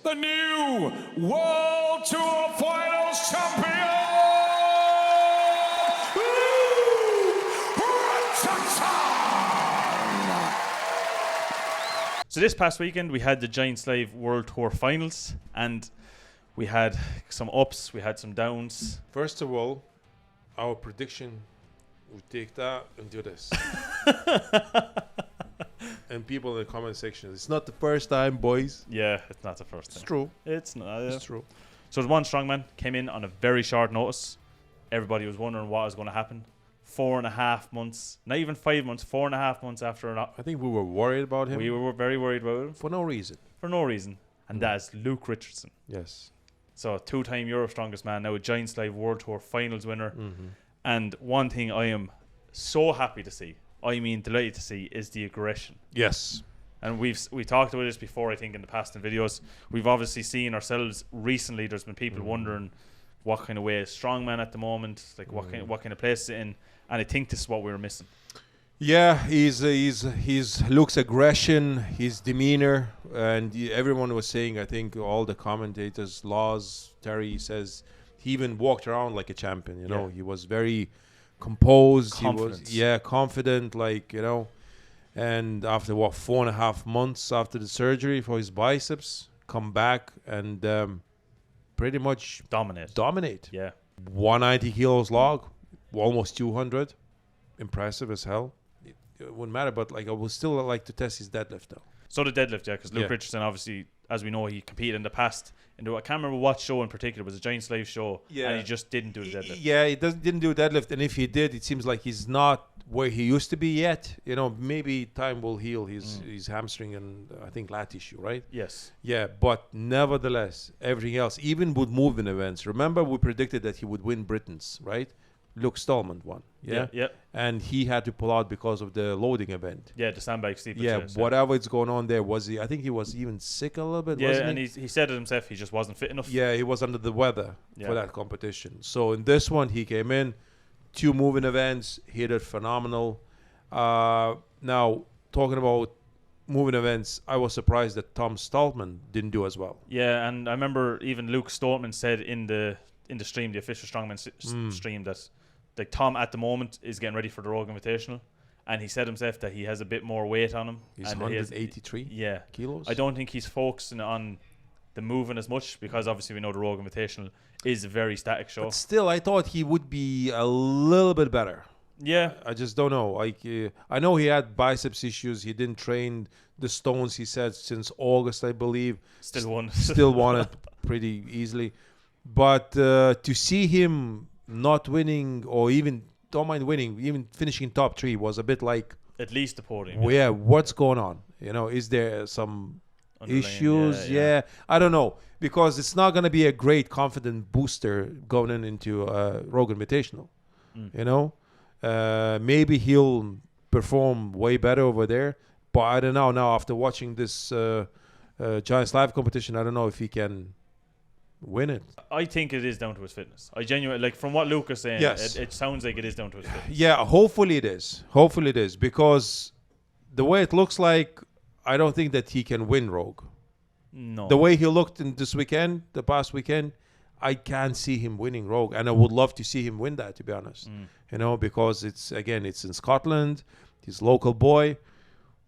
the new World Tour Finals champion, So this past weekend we had the Giant Slave World Tour Finals, and we had some ups, we had some downs. First of all, our prediction, we take that and do this. And people in the comment section, it's not the first time, boys. Yeah, it's not the first time. It's true. It's not. It's true. So the one strongman came in on a very short notice. Everybody was wondering what was going to happen. 4.5 months, not even 5 months, 4.5 months after I think we were worried about him. we were very worried about him for no reason. for no reason, and that is Luke Richardson. Yes. So 2-time Europe strongest man, now a Giant Slave World Tour Finals winner. Mm-hmm. And one thing I am so happy to see, I mean delighted to see, is the aggression. Yes. And we talked about this before, I think, in the past in videos. We've obviously seen ourselves recently. There's been people wondering what kind of way is strongman at the moment, like what kind of place is it in. And I think this is what we were missing. Yeah, his looks, aggression, his demeanor, and everyone was saying, I think all the commentators, Laws, Terry says, he even walked around like a champion, you know. He was very composed. Confidence. He was, confident, like, you know. And after, 4.5 months after the surgery for his biceps, come back and pretty much dominate. Yeah. 190 kilos log, almost 200. Impressive as hell. It wouldn't matter, but like I would still like to test his deadlift though. So the deadlift, because Luke Richardson, obviously, as we know, he competed in the past. I can't remember what show in particular. It was a Giant Slave show, and he just didn't do the deadlift. Yeah, he didn't do deadlift, and if he did, it seems like he's not where he used to be yet. You know, maybe time will heal his hamstring and I think lat tissue, right? Yes. Yeah, but nevertheless, everything else, even with movement events. Remember, we predicted that he would win Britain's, right? Luke Stallman won. Yeah. And he had to pull out because of the loading event. Yeah, the sandbag steeplechase. Yeah, whatever is going on there. I think he was even sick a little bit, yeah, wasn't and he said it himself, he just wasn't fit enough. Yeah, he was under the weather for that competition. So in this one, he came in, 2 moving events, he did phenomenal. Now, talking about moving events, I was surprised that Tom Stallman didn't do as well. Yeah, and I remember even Luke Stoltman said in the stream, the official Strongman stream, that like Tom at the moment is getting ready for the Rogue Invitational, and he said himself that he has a bit more weight on him. He's and 183 kilos. I don't think he's focusing on the moving as much, because obviously we know the Rogue Invitational is a very static show. But still, I thought he would be a little bit better. Yeah. I just don't know. Like I know he had biceps issues. He didn't train the stones, he said, since August, I believe. Still won. Still won it pretty easily. But to see him not winning, or even don't mind winning, even finishing top 3 was a bit like, at least the podium. Well, yeah, what's going on? You know, is there some issues? Yeah, I don't know, because it's not going to be a great confident booster going into Rogue Invitational. You know, maybe he'll perform way better over there, but I don't know. Now, after watching this Giants Live competition, I don't know if he can win it. I think it is down to his fitness. I genuinely, like, from what Luke is saying, it sounds like it is down to his fitness. Yeah, hopefully it is, because the way it looks like, I don't think that he can win Rogue. No. The way he looked in the past weekend, I can't see him winning Rogue, and I would love to see him win that, to be honest. You know, because it's in Scotland, he's a local boy.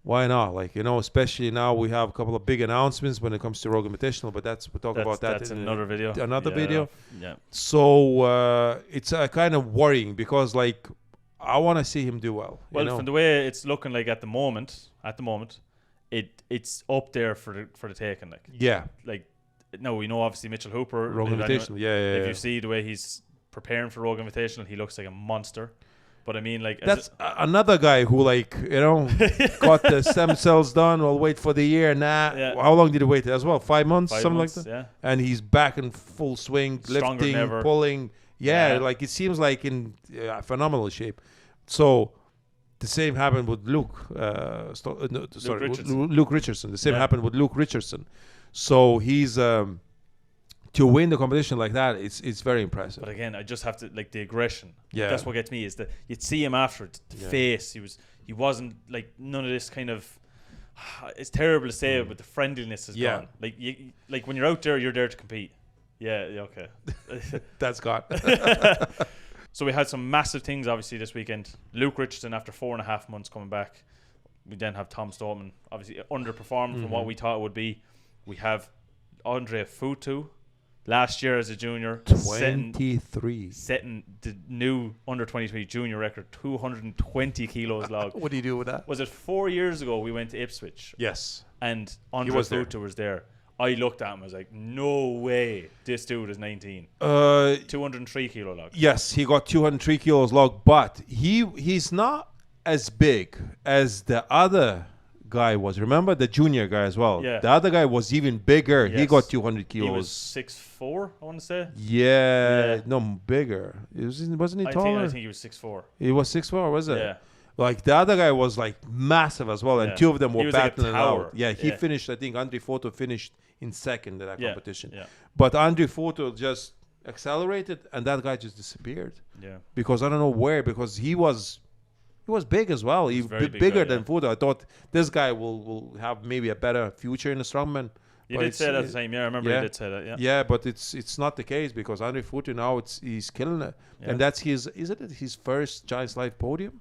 Why not? Like, you know, especially now we have a couple of big announcements when it comes to Rogue Invitational, but we'll talk about that in another video. Yeah. So it's kind of worrying, because like I want to see him do well. Well, you know? From the way it's looking like at the moment, it's up there for the taking. Like, yeah. Like, no, we know obviously Mitchell Hooper. Rogue Invitational. Yeah. If you see the way he's preparing for Rogue Invitational, he looks like a monster. But I mean, like, that's another guy who, like, you know, got the stem cells done. We'll wait for the year. How long did he wait as well? 5 months, something like that. Yeah. And he's back in full swing, Stronger lifting, pulling. Yeah, like it seems like in phenomenal shape. So the same happened with Luke. Luke Richardson. The same happened with Luke Richardson. So he's to win the competition like that, it's very impressive. But again, I just have to, like, the aggression. Yeah, that's what gets me, is that you'd see him after the face. He wasn't like none of this kind of It's terrible to say it, but the friendliness is Yeah. gone. Like when you're out there, you're there to compete. Yeah, okay. That's gone. So we had some massive things obviously this weekend. Luke Richardson, after 4.5 months coming back. We then have Tom Stoneman, obviously underperformed from what we thought it would be. We have Andre Futu, last year as a junior, 23. setting the new under 23 junior record, 220 kilos log. What do you do with that? Was it 4 years ago we went to Ipswich Yes. and Andre Futu was there? I looked at him, I was like, no way this dude is 19. 203 kilo log. Yes, he got 203 kilos log, but he's not as big as the other guy was. Remember the junior guy as well? Yeah. The other guy was even bigger. He Yes. got 200 kilos. He was 6'4", I want to say. Yeah, no, bigger. Wasn't he taller? I think he was 6'4". He was 6'4", was it? Yeah. Like the other guy was like massive as well, and Yeah. two of them He were was like a battling it tower. out. Yeah, he Yeah. finished. I think Andre Foto finished in second in that Yeah. competition. Yeah. But Andre Foto just accelerated, and that guy just disappeared. Yeah. Because I don't know where. Because he was big as well. He was very big bigger guy, than Foto. I thought this guy will have maybe a better future in the strongman. You But did say that at the time. Yeah, I remember yeah. you did say that. Yeah. Yeah, but it's not the case because Andre Foto now he's killing it, Yeah. and that's his first Giants Life podium.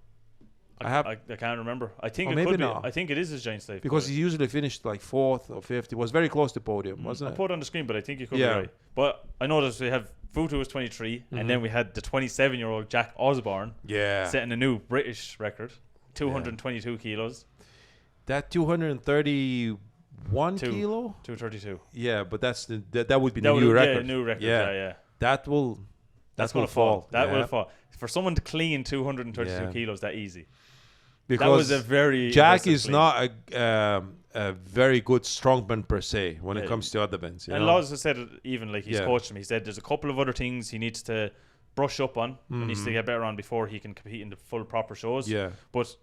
I can't remember. I think Or it maybe could be. not. I think it is his Giants Life. Because he usually finished like 4th or 5th. He was very close to podium, wasn't I it? put it on the screen, but I think you could Yeah. be right. But I noticed we have Futu was 23, and then we had the 27-year-old Jack Osborne Yeah. setting a new British record, 222 kilos, That 231 kilo? 232. Yeah, but that would be That the new would- record. Yeah, new record. Yeah. Yeah. That will That's will going to fall. That Yeah. will fall. For someone to clean 232 Yeah. kilos that easy. Because That was a very Jack impressive is clean. not a very good strongman per se when it Yeah. comes to other bands. You And know? Lalas has said it, even like he's Yeah. coached him. He said there's a couple of other things he needs to brush up on. He needs to get better on before he can compete in the full proper shows. Yeah. But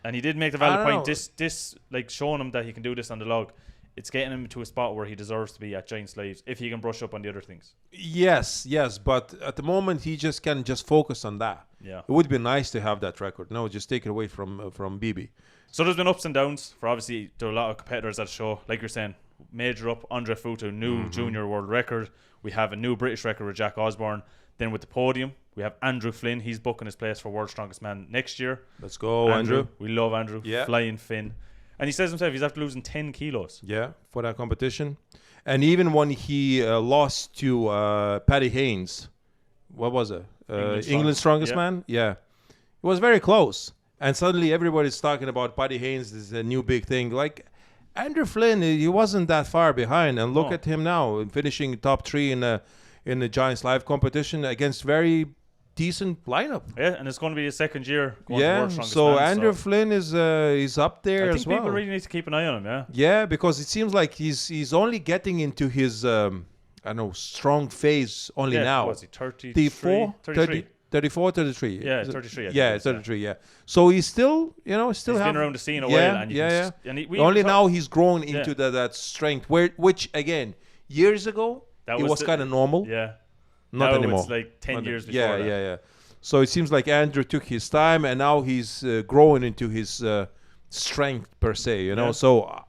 and he did make the I valid don't point. know. This like showing him that he can do this on the log. It's getting him to a spot where he deserves to be at Giants Lives if he can brush up on the other things. Yes, but at the moment he can focus on that. Yeah. It would be nice to have that record. No, just take it away from BB. So there's been ups and downs for obviously there are a lot of competitors at the show. Like you're saying, major up, Andre Futu, new junior world record. We have a new British record with Jack Osborne. Then with the podium, we have Andrew Flynn. He's booking his place for World's Strongest Man next year. Let's go, Andrew. We love Andrew. Yeah. Flying Finn. And he says himself he's after losing 10 kilos. Yeah, for that competition. And even when he lost to Paddy Haynes, what was it? England's Strongest yeah. Man? Yeah. It was very close. And suddenly everybody's talking about Paddy Haynes. This is a new big thing. Like, Andrew Flynn, he wasn't that far behind. And look No. at him now, finishing top 3 in the Giants Live competition against very decent lineup. Yeah, and it's going to be his second year going to Yeah, World's Strongest so Man, Andrew Flynn is up there I as think well. people really need to keep an eye on him, yeah. Yeah, because it seems like he's only getting into his strong phase only Yeah, now. was he 33? 34, 33. 34, 33. Yeah, Is it? 33, I think Yeah, it is, yeah. 33. Yeah. So he's still, He's been around the scene a while, and we only talk- now he's grown Yeah. into that strength, which again years ago That it was the- kind of normal. Yeah. Not now anymore. It's like 10 Not years an- before that. Yeah. So it seems like Andrew took his time, and now he's growing into his strength per se. You know, Yeah. so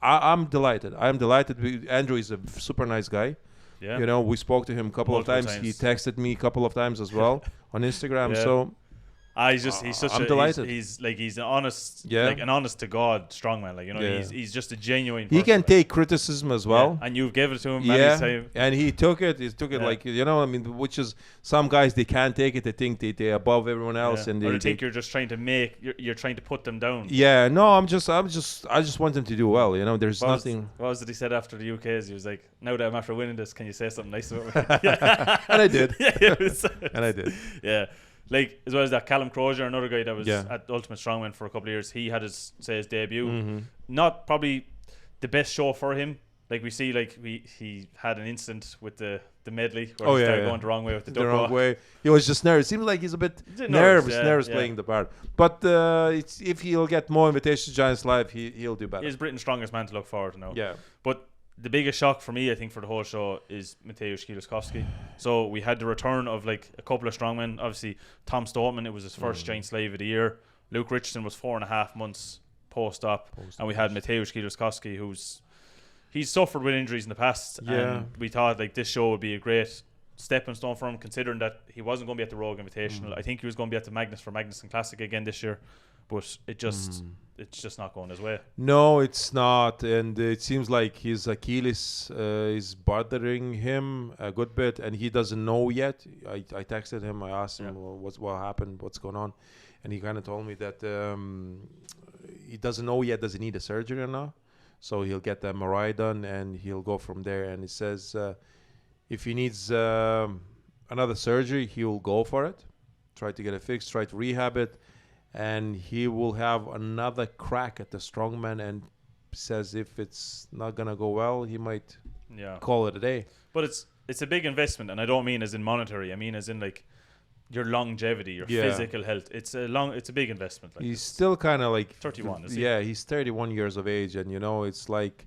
I'm delighted. I'm delighted. Andrew is a super nice guy. Yeah. You know, we spoke to him a couple Multiple of times. He texted me a couple of times as well on Instagram. Yeah. So He's such I'm a delighted. he's an honest Yeah. like an honest to God strongman, like, you know. Yeah. He's just a genuine he person, can like. take criticism as well. Yeah. And you've given it to him many Yeah, times. and he took it. He took it Yeah. like, you know, I mean, which is some guys they can't take it. They think they're above everyone else, Yeah. and Or they think you're just trying to you're trying to put them down. Yeah, no, I just want them to do well. You know, there's nothing. What was it he said after the UK's? He was like, "Now that I'm after winning this, can you say something nice about me?" And I did. Yeah, it was- And I did. Yeah, like as well as that, Callum Crozier, another guy that was Yeah. at Ultimate Strongman for a couple of years. He had his debut. Mm-hmm. Not probably the best show for him. Like we see, like he had an incident with the medley where he started going the wrong way with the duck wrong walk. way. He was just nervous. Seems like he's a bit nervous, nervous yeah. playing the part. But if he'll get more invitations to Giants Live, he'll do better. He's Britain's strongest man to look forward to now. Yeah. But the biggest shock for me, I think, for the whole show is Mateusz Kieliszkowski. So we had the return of like a couple of strongmen. Obviously, Tom Stoneman, it was his first Giants Live of the year. Luke Richardson was 4.5 months post-op. And we had Mateusz Kiełkowski, he's suffered with injuries in the past. Yeah. And we thought like this show would be a great stepping stone for him, considering that he wasn't going to be at the Rogue Invitational. I think he was going to be at the Magnuson Classic again this year, but it's just not going his way. No, it's not, and it seems like his Achilles is bothering him a good bit, and he doesn't know yet. I texted him. I asked him what happened, what's going on, and he kind of told me that he doesn't know yet. Does he need a surgery or not? So he'll get the MRI done, and he'll go from there. And he says if he needs another surgery, he will go for it. Try to get it fixed. Try to rehab it. And he will have another crack at the strongman, and says if it's not gonna go well, he might call it a day. But it's a big investment, and I don't mean as in monetary. I mean as in like your longevity, your physical health. It's a big investment. Like he's still kind of like 31. Is he? Yeah, he's 31 years of age, and it's like,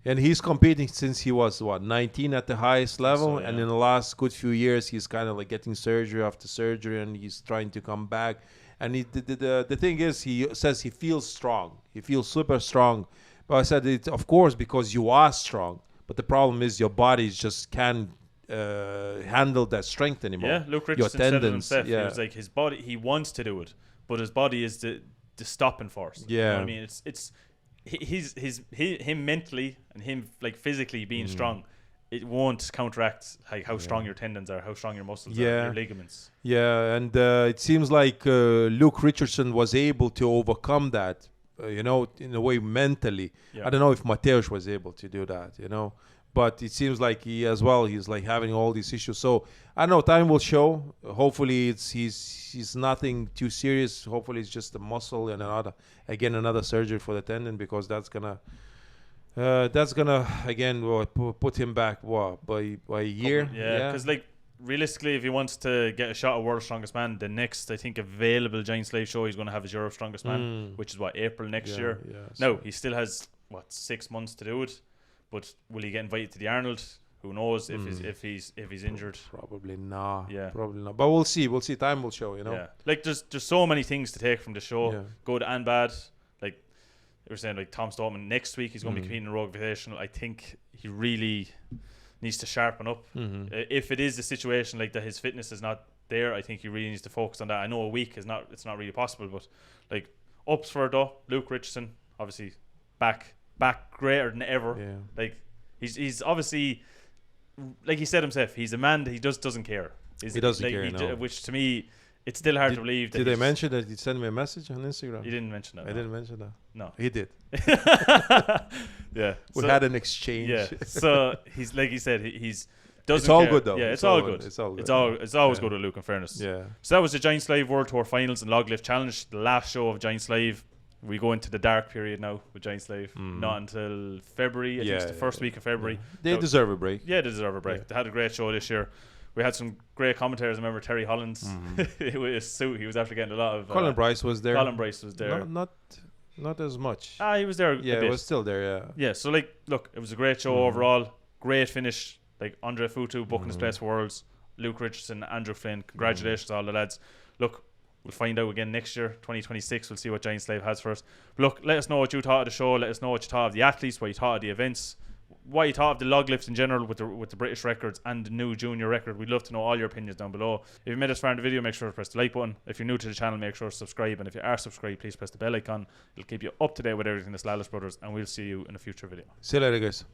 and he's competing since he was 19 at the highest level, and in the last good few years, he's kind of like getting surgery after surgery, and he's trying to come back. And the thing is, he says he feels strong. He feels super strong. But I said, it's of course, because you are strong. But the problem is your body just can't handle that strength anymore. Yeah, Luke Richardson said it himself. He was like, his body, he wants to do it, but his body is the stopping force. Yeah. You know what I mean? It's him mentally and him like physically being strong. It won't counteract like how strong your tendons are, how strong your muscles are, your ligaments. Yeah, and it seems like Luke Richardson was able to overcome that, in a way mentally. Yeah. I don't know if Mateusz was able to do that, but it seems like he's like having all these issues. So I don't know, time will show. Hopefully he's nothing too serious. Hopefully it's just a muscle and another surgery for the tendon, because that's gonna again put him back by a year. Because like realistically, if he wants to get a shot at World's Strongest Man, the next I think available Giant Slave show he's going to have is Europe's Strongest Man, which is April next year. Now he still has 6 months to do it, but will he get invited to the Arnold? Who knows if he's injured? Probably not. Yeah, probably not. But we'll see. Time will show. Yeah, like there's so many things to take from the show. Yeah. Good and bad. Like they were saying, like Tom Stoltman next week he's going to be competing in Rogue Invitational. I think he really needs to sharpen up. If it is a situation like that, his fitness is not there, I think he really needs to focus on that. I know a week it's not really possible, but like ups for it though. Luke Richardson obviously back greater than ever. Yeah. Like he's obviously, like he said himself, he's a man that he just doesn't care. He doesn't care, no. Which to me, it's still hard to believe. Did they mention that he sent me a message on Instagram? He didn't mention that. I didn't mention that. No, he did. Yeah, we had an exchange. Yeah, so he's like he said, he's doesn't. It's all care. good though. Yeah, it's all good. It's all good. It's always good with Luke, in fairness. Yeah. So that was the Giant Slave World Tour Finals and Log Lift Challenge, the last show of Giant Slave. We go into the dark period now with Giant Slave. Not until February. I think it's the first week of February. They deserve a break. Yeah, they deserve a break. Yeah. They had a great show this year. We had some great commentators. I remember Terry Hollins with his suit. He was after getting a lot of. Colin Bryce was there. Colin Bryce was there. Not as much. He was there. Yeah, a bit. It was still there. Yeah. Yeah. So like, look, it was a great show overall. Great finish. Like Andre Futu booking his place for Worlds. Luke Richardson, Andrew Flynn. Congratulations to all the lads. Look, we'll find out again next year, 2026. We'll see what Giant Slave has for us. But look, let us know what you thought of the show. Let us know what you thought of the athletes, what you thought of the events, what you thought of the log lifts in general with the British records and the new junior record. We'd love to know all your opinions down below. If you made us far in the video, make sure to press the like button. If you're new to the channel, make sure to subscribe. And if you are subscribed, please press the bell icon. It'll keep you up to date with everything that's Lalas Brothers. And we'll see you in a future video. See you later, guys.